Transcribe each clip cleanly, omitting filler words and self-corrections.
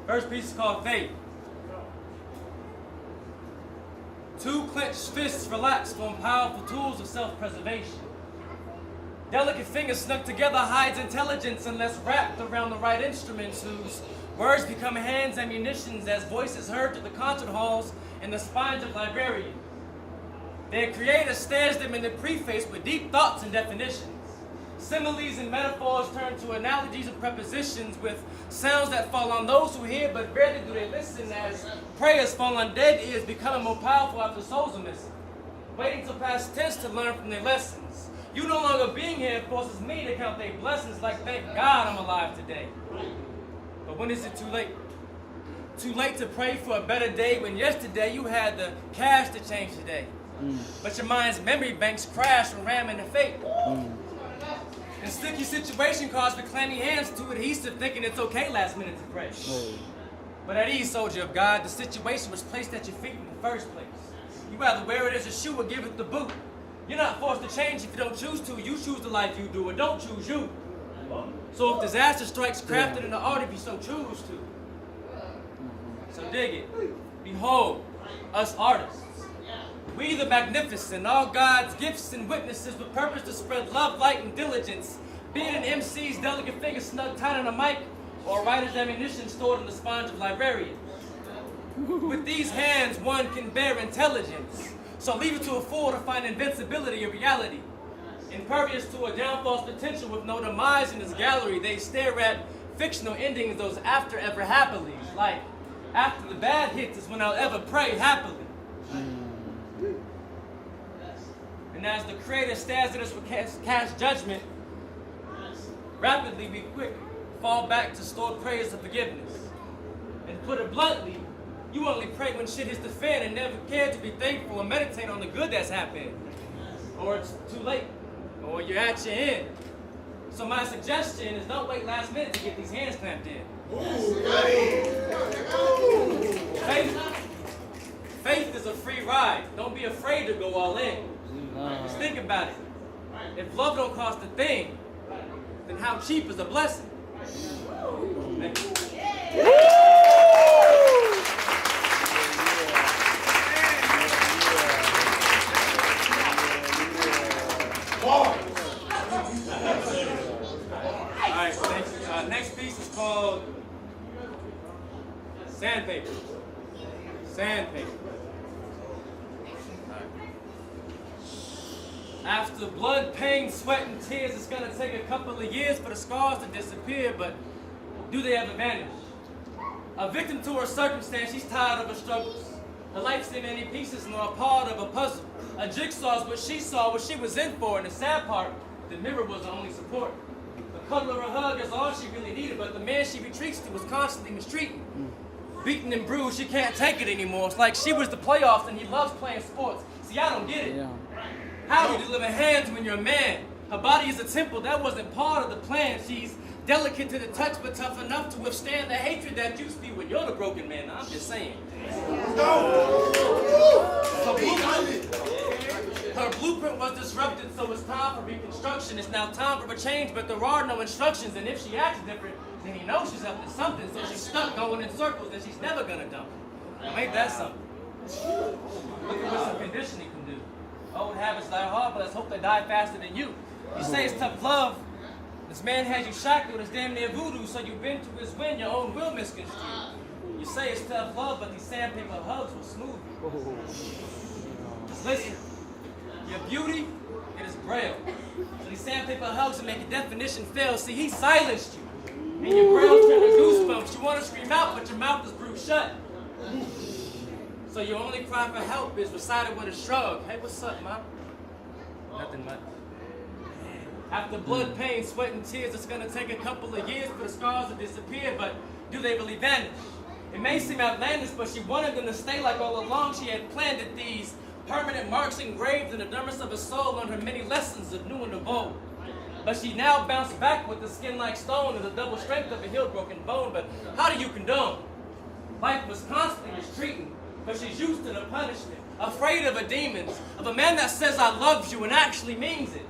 First piece is called Faith. Two clenched fists relax form powerful tools of self-preservation. Delicate fingers snug together hides intelligence unless wrapped around the right instruments whose words become hands and munitions as voices heard through the concert halls and the spines of librarians. Their creator stares them in the preface with deep thoughts and definitions. Similes and metaphors turn to analogies and prepositions with sounds that fall on those who hear but rarely do they listen as prayers fall on dead ears becoming more powerful after souls are missing. Waiting till past tense to learn from their lessons. You no longer being here forces me to count their blessings like thank God I'm alive today. But when is it too late? Too late to pray for a better day when yesterday you had the cash to change today. But your mind's memory banks crash from ramming the fate. And sticky situation caused with clammy hands too adhesive, thinking it's okay last minute to pray. But at ease, soldier of God, the situation was placed at your feet in the first place. You rather wear it as a shoe or give it the boot. You're not forced to change if you don't choose to. You choose the life you do or don't choose you. So if disaster strikes, crafted in the art if you so choose to. So dig it. Behold, us artists. We the magnificent, all God's gifts and witnesses with purpose to spread love, light, and diligence. Be it an MC's delicate fingers snug tight on a mic, or a writer's ammunition stored in the sponge of librarians. With these hands, one can bear intelligence. So leave it to a fool to find invincibility of reality. Impervious to a downfall's potential with no demise in this gallery, they stare at fictional endings, those after ever happily. Like, after the bad hits is when I'll ever pray happily. And as the Creator stares at us with cast judgment, rapidly we quick fall back to stored prayers of forgiveness. And put it bluntly, you only pray when shit hits the fan and never care to be thankful and meditate on the good that's happened. Or it's too late, or you're at your end. So my suggestion is don't wait last minute to get these hands clamped in. Faith is a free ride. Don't be afraid to go all in. Just think about it. If love don't cost a thing, then how cheap is a blessing? Thank you. Alright, next piece is called Sandpaper. Sandpaper. After blood, pain, sweat, and tears, it's gonna take a couple of years for the scars to disappear, but do they ever vanish? A victim to her circumstance, she's tired of her struggles. Her life's in many pieces, nor a part of a puzzle. A jigsaw is what she saw, what she was in for, and the sad part, the mirror was her only support. The cuddle or a hug is all she really needed, but the man she retreats to was constantly mistreating. Beaten and bruised, she can't take it anymore. It's like she was the playoffs and he loves playing sports. See, I don't get it. Yeah. How do you deliver hands when you're a man? Her body is a temple, that wasn't part of the plan. She's delicate to the touch, but tough enough to withstand the hatred that you spew when you're the broken man. I'm just saying. Her blueprint was disrupted, so it's time for reconstruction. It's now time for a change, but there are no instructions. And if she acts different, then he knows she's up to something. So she's stuck going in circles, and she's never gonna dump. Now, ain't that something? Look at what some conditioning can do. Old habits die hard, but let's hope they die faster than you. You say it's tough love. This man has you shackled, it's damn near voodoo, so you bend to his wind, your own will misconstrued. You say it's tough love, but these sandpaper hugs will smooth you. Just listen. Your beauty, it is braille. So these sandpaper hugs will make your definition fail. See, he silenced you. And your braille's turning goosebumps. You want to scream out, but your mouth is bruised shut. So your only cry for help is recited with a shrug. Hey, what's up, ma? Nothing much. After blood, pain, sweat, and tears, it's gonna take a couple of years for the scars to disappear, but do they really vanish? It may seem outlandish, but she wanted them to stay like all along. She had planned it, these permanent marks engraved in the dermis of her soul on her many lessons of new and of old. But she now bounced back with the skin like stone and the double strength of a healed broken bone. But how do you condone? Life was constantly mistreating, but she's used to the punishment, afraid of her demons, of a man that says I love you and actually means it.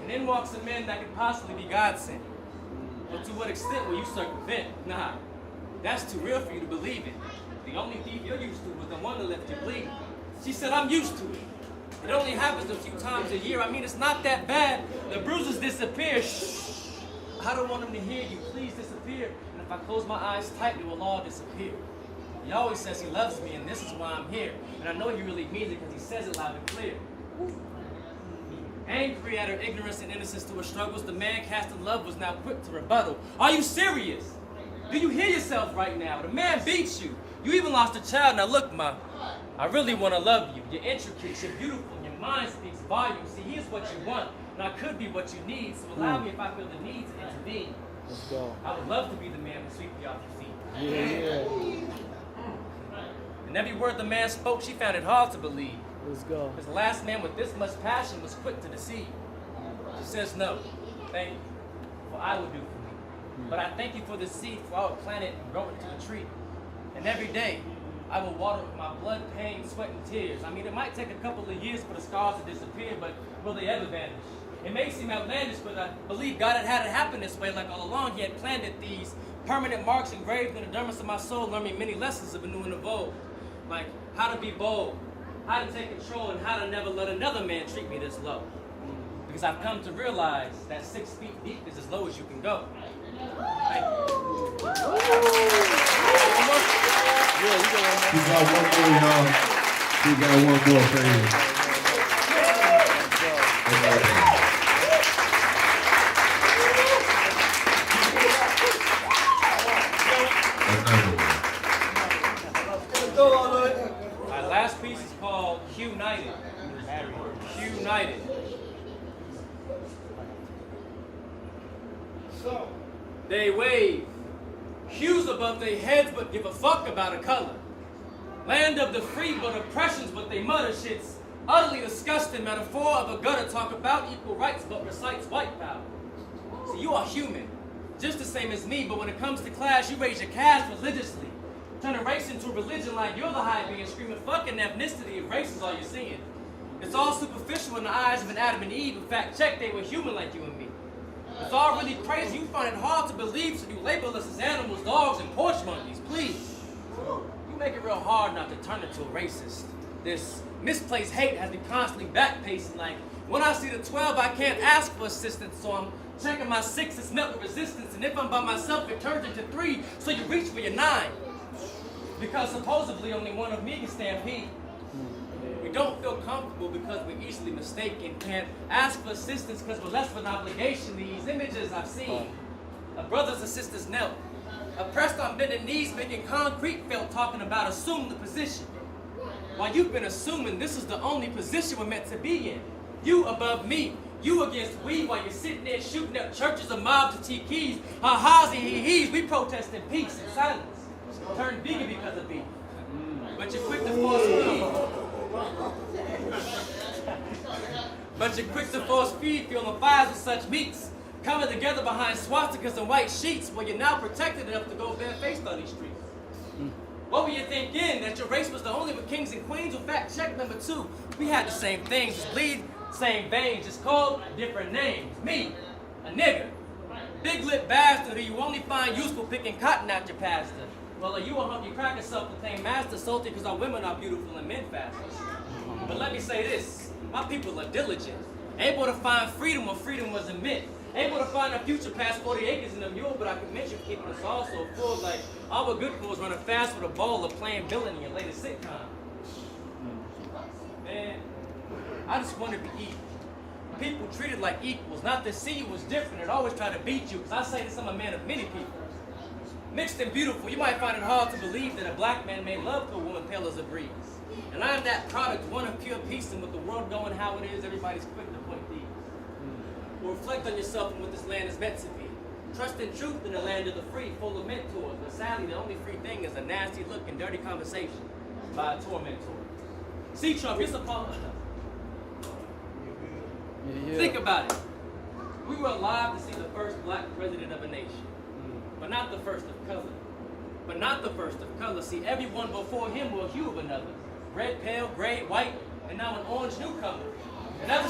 And in walks a man that could possibly be God sent. But to what extent will you circumvent? Nah. That's too real for you to believe in. The only thief you're used to was the one that left you bleeding. She said, I'm used to it. It only happens a few times a year. I mean, it's not that bad. The bruises disappear. Shh. I don't want him to hear you. Please disappear. And if I close my eyes tight, it will all disappear. He always says he loves me, and this is why I'm here. And I know he really means it because he says it loud and clear. Angry at her ignorance and innocence to her struggles, the man cast in love was now quick to rebuttal. Are you serious? Do you hear yourself right now? The man beats you. You even lost a child. Now look, Ma, I really want to love you. You're intricate, you're beautiful, and your mind speaks volumes. See, here's what you want, and I could be what you need. So allow me if I feel the need to intervene. Let's go. I would love to be the man to sweep you off your feet. Yeah. And every word the man spoke, she found it hard to believe. Let's go. Because the last man with this much passion was quick to deceive. She says, no, thank you, for I will do for me. But I thank you for the seed, for I will plant it and grow it into a tree. And every day, I will water it with my blood, pain, sweat, and tears. I mean, it might take a couple of years for the scars to disappear, but will they ever vanish? It may seem outlandish, but I believe God had it happen this way, like all along He had planned it. These permanent marks engraved in the dermis of my soul learned me many lessons of a new and evolved. Like how to be bold, how to take control, and how to never let another man treat me this low. Because I've come to realize that 6 feet deep is as low as you can go. Thank you. Yeah, you got one more. We got one more, y'all. We got one more for you. My last piece is called United. United. They wave hues above their heads but give a fuck about a color. Land of the free but oppression's what they mutter. Shit's utterly disgusting. Metaphor of a gutter talk about equal rights but recites white power. So you are human, just the same as me, but when it comes to class, you raise your caste religiously. Turn a race into a religion like you're the high being, screaming fucking ethnicity if race is all you're seeing. It's all superficial in the eyes of an Adam and Eve. In fact, check, they were human like you and me. It's all really crazy. You find it hard to believe, so you label us as animals, dogs, and porch monkeys. Please. You make it real hard not to turn into a racist. This misplaced hate has me constantly back-pacing. Like, when I see the 12, I can't ask for assistance, so I'm checking my 6, it's met with resistance. And if I'm by myself, it turns into 3, so you reach for your 9. Because supposedly only one of me can stampede. We don't feel comfortable because we're easily mistaken. Can't ask for assistance because we're less of an obligation. These images I've seen of brothers and sisters knelt, oppressed on bending knees, making concrete felt, talking about assume the position. While you've been assuming this is the only position we're meant to be in. You above me, you against we, while you're sitting there shooting up churches and mobs and TKs, ha-has and he-he's, we protest in peace and silence. Turn vegan because of beef. But you're quick to force feed. But you're quick to force feed, fueling fires with such meats. Coming together behind swastikas and white sheets, where you're now protected enough to go barefaced on these streets. What were you thinking? That your race was the only with kings and queens? Well, fact check number 2. We had the same things, just bleed, same veins, just called different names. Me, a nigger. Big lip bastard who you only find useful picking cotton out your pastor. Well, are you a hungry cracker self-proclaimed master, salty because our women are beautiful and men fast? But let me say this, my people are diligent, able to find freedom when freedom wasn't meant, able to find a future past 40 acres in a mule, but I commend you for keeping us all so full, like our good fools running fast with a bowl of playing villain in your latest sitcom. Man, I just want to be equal. People treated like equals, not to see you was different and always try to beat you, because I say this, I'm a man of many people. Mixed and beautiful, you might find it hard to believe that a black man made love to a woman pale as a breeze. And I'm that product, one of pure peace, and with the world going how it is, everybody's quick to point thieves. Well, reflect on yourself and what this land is meant to be. Trust in truth in the land of the free, full of mentors. But sadly, the only free thing is a nasty look and dirty conversation by a tormentor. See, Trump, you're supposed Think about it. We were alive to see the first black president of a nation. But not the first of color. But not the first of color. See, everyone before him will hue of another. Red, pale, gray, white, and now an orange newcomer. And ever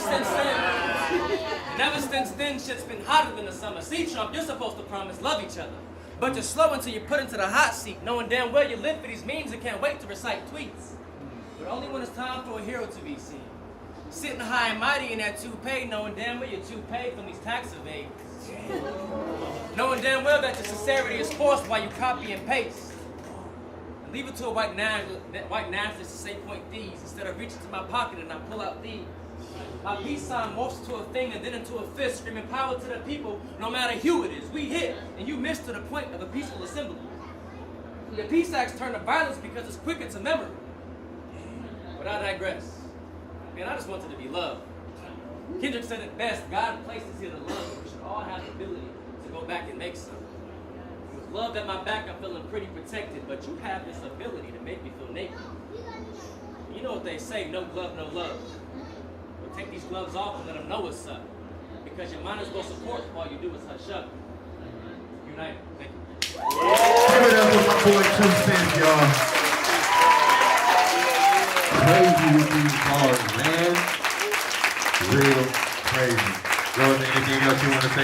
since then, shit's been hotter than the summer. See, Trump, you're supposed to promise love each other. But you're slow until you're put into the hot seat, knowing damn well you live for these memes and can't wait to recite tweets. But only when it's time for a hero to be seen. Sitting high and mighty in that toupee, knowing damn well you're too paid from these tax evades. Knowing damn well that your sincerity is forced while you copy and paste. And leave it to a white nationalist to say point these instead of reaching to my pocket and I pull out these. My peace sign morphs into a thing and then into a fist, screaming power to the people, no matter who it is. We hit, and you miss to the point of a peaceful assembly. The peace acts turn to violence because it's quicker to memory. But I digress. Man, I just wanted to be loved. Kendrick said it best, God placed us here to love. We should all have the ability to go back and make some. With love at my back, I'm feeling pretty protected, but you have this ability to make me feel naked. You know what they say, no glove, no love. Take these gloves off and let them know what's up. Because your mind is going to support all you do is hush up. Unite. Thank you. Give it up for my boy Twosense, y'all. Crazy with these bars, man. Real crazy. Rose, anything else you want to say?